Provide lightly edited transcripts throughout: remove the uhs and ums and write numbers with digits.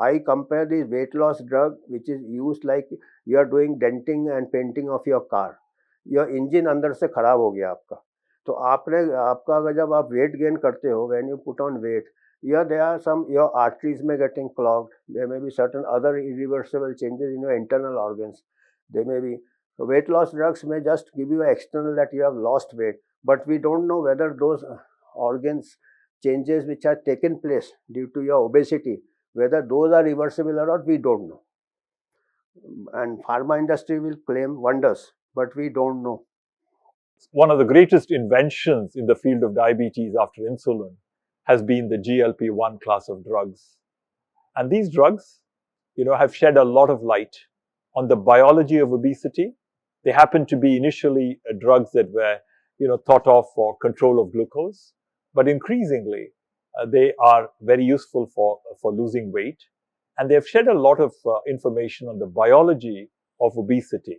I compare this weight loss drug which is used like you are doing denting and painting of your car. Your engine अंदर से खराब हो गया आपका, तो आपका अगर जब आप weight gain करते हो, when you put on weight, there are some, your arteries may getting clogged, there may be certain other irreversible changes in your internal organs, there may be. So weight loss drugs may just give you an external that you have lost weight, but we don't know whether those organs changes which have taken place due to your obesity, whether those are reversible or not, we don't know. And pharma industry will claim wonders, but we don't know. One of the greatest inventions in the field of diabetes after insulin has been the GLP-1 class of drugs. And these drugs, have shed a lot of light on the biology of obesity. They happen to be initially drugs that were, thought of for control of glucose, but increasingly they are very useful for losing weight. And they have shed a lot of information on the biology of obesity.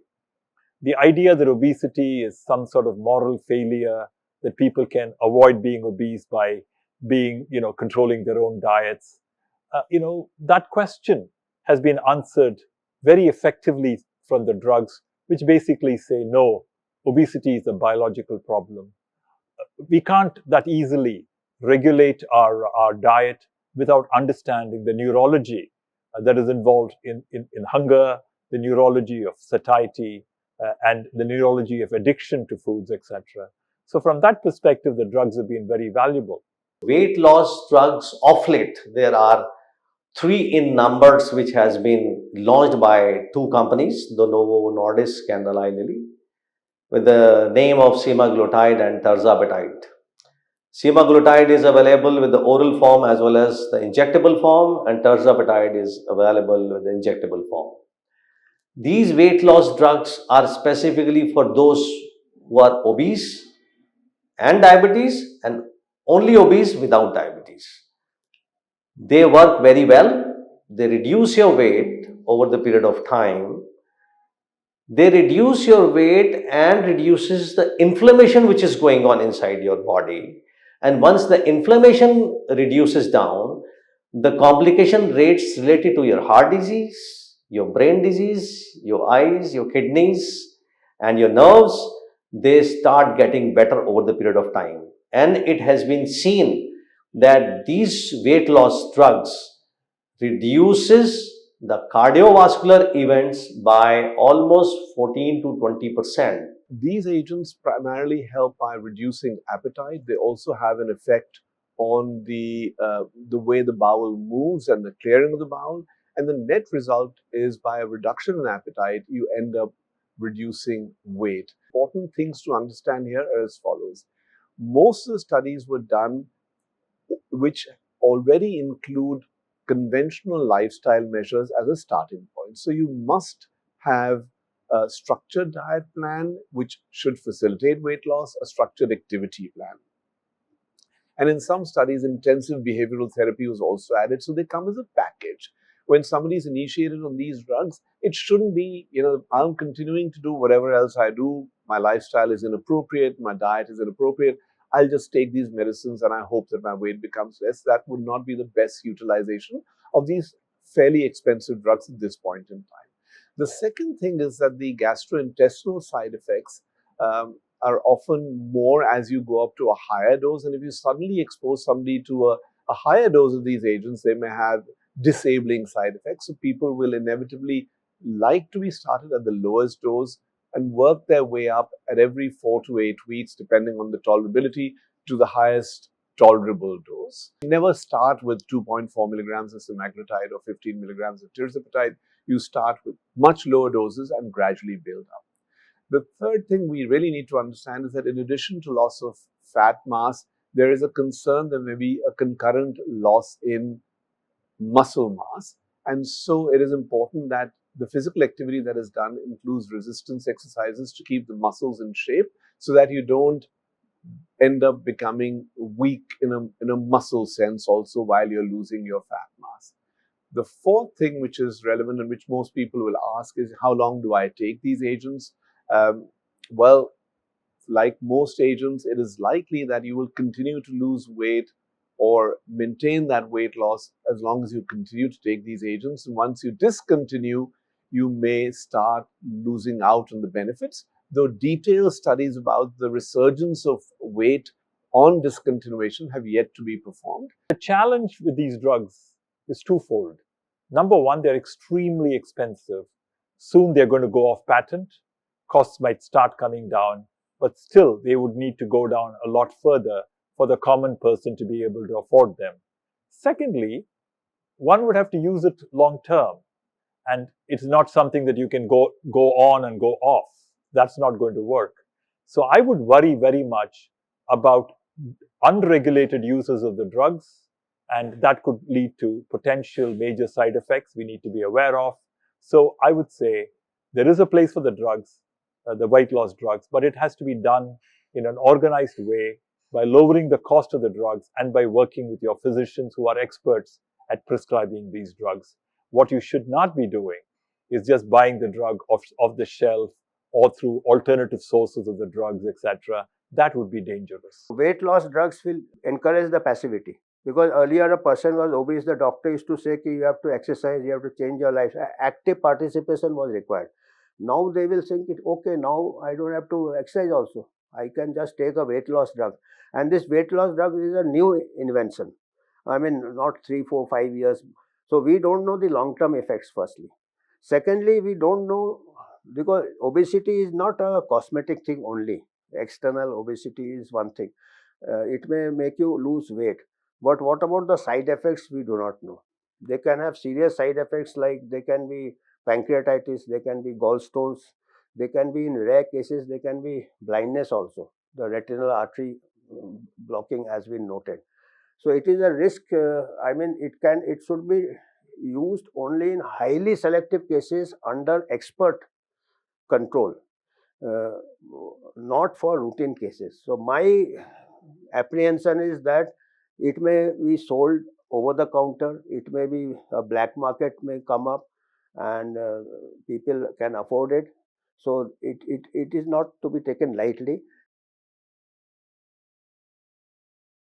The idea that obesity is some sort of moral failure, that people can avoid being obese by being, controlling their own diets, that question has been answered very effectively from the drugs, which basically say, no, obesity is a biological problem. We can't that easily regulate our diet without understanding the neurology that is involved in hunger, the neurology of satiety, and the neurology of addiction to foods, etc. So from that perspective, the drugs have been very valuable. Weight loss drugs of late, there are 3 in numbers which has been launched by 2 companies, the Novo Nordisk and Eli Lilly, with the name of semaglutide and tirzepatide. Semaglutide is available with the oral form as well as the injectable form, and tirzepatide is available with the injectable form. These weight loss drugs are specifically for those who are obese and diabetes, and only obese without diabetes. They work very well. They reduce your weight over the period of time. They reduce your weight and reduces the inflammation which is going on inside your body. And once the inflammation reduces down, the complication rates related to your heart disease, your brain disease, your eyes, your kidneys, and your nerves, they start getting better over the period of time. And it has been seen that these weight loss drugs reduces the cardiovascular events by almost 14 to 20%. These agents primarily help by reducing appetite. They also have an effect on the way the bowel moves and the clearing of the bowel. And the net result is, by a reduction in appetite, you end up reducing weight. Important things to understand here are as follows. Most of the studies were done which already include conventional lifestyle measures as a starting point. So you must have a structured diet plan which should facilitate weight loss, a structured activity plan. And in some studies, intensive behavioral therapy was also added. So they come as a package. When somebody is initiated on these drugs, it shouldn't be, I'm continuing to do whatever else I do. My lifestyle is inappropriate. My diet is inappropriate. I'll just take these medicines and I hope that my weight becomes less. That would not be the best utilization of these fairly expensive drugs at this point in time. The second thing is that the gastrointestinal side effects are often more as you go up to a higher dose. And if you suddenly expose somebody to a higher dose of these agents, they may have disabling side effects. So people will inevitably like to be started at the lowest dose and work their way up at every 4 to 8 weeks, depending on the tolerability, to the highest tolerable dose. Never start with 2.4 milligrams of semaglutide or 15 milligrams of tirzepatide. You start with much lower doses and gradually build up. The third thing we really need to understand is that in addition to loss of fat mass, there is a concern there may be a concurrent loss in muscle mass. And so it is important that the physical activity that is done includes resistance exercises to keep the muscles in shape so that you don't end up becoming weak in a muscle sense also while you're losing your fat mass. The fourth thing which is relevant and which most people will ask is, how long do I take these agents? Well, like most agents, it is likely that you will continue to lose weight or maintain that weight loss as long as you continue to take these agents. And once you discontinue, you may start losing out on the benefits, though detailed studies about the resurgence of weight on discontinuation have yet to be performed. The challenge with these drugs is twofold. Number one, they're extremely expensive. Soon they're going to go off patent. Costs might start coming down, but still they would need to go down a lot further for the common person to be able to afford them. Secondly, one would have to use it long term, and it's not something that you can go on and go off. That's not going to work. So I would worry very much about unregulated uses of the drugs, and that could lead to potential major side effects we need to be aware of. So I would say there is a place for the drugs, the weight loss drugs, but it has to be done in an organized way by lowering the cost of the drugs and by working with your physicians who are experts at prescribing these drugs. What you should not be doing is just buying the drug off the shelf or through alternative sources of the drugs, etc. That would be dangerous. Weight loss drugs will encourage the passivity, because earlier a person was obese, the doctor used to say you have to exercise, you have to change your life. Active participation was required. Now they will think it, okay, now I don't have to exercise also. I can just take a weight loss drug. And this weight loss drug is a new invention. I mean, not 3, 4, 5 years. So we don't know the long-term effects, firstly. Secondly, we don't know, because obesity is not a cosmetic thing only. External obesity is one thing. It may make you lose weight. But what about the side effects? We do not know. They can have serious side effects, like they can be pancreatitis, they can be gallstones, they can be, in rare cases, they can be blindness also. The retinal artery blocking has been noted. So it is a risk. I mean, it should be used only in highly selective cases under expert control, uh, not for routine cases. So my apprehension is that it may be sold over the counter, it may be a black market may come up, and people can afford it. So it is not to be taken lightly.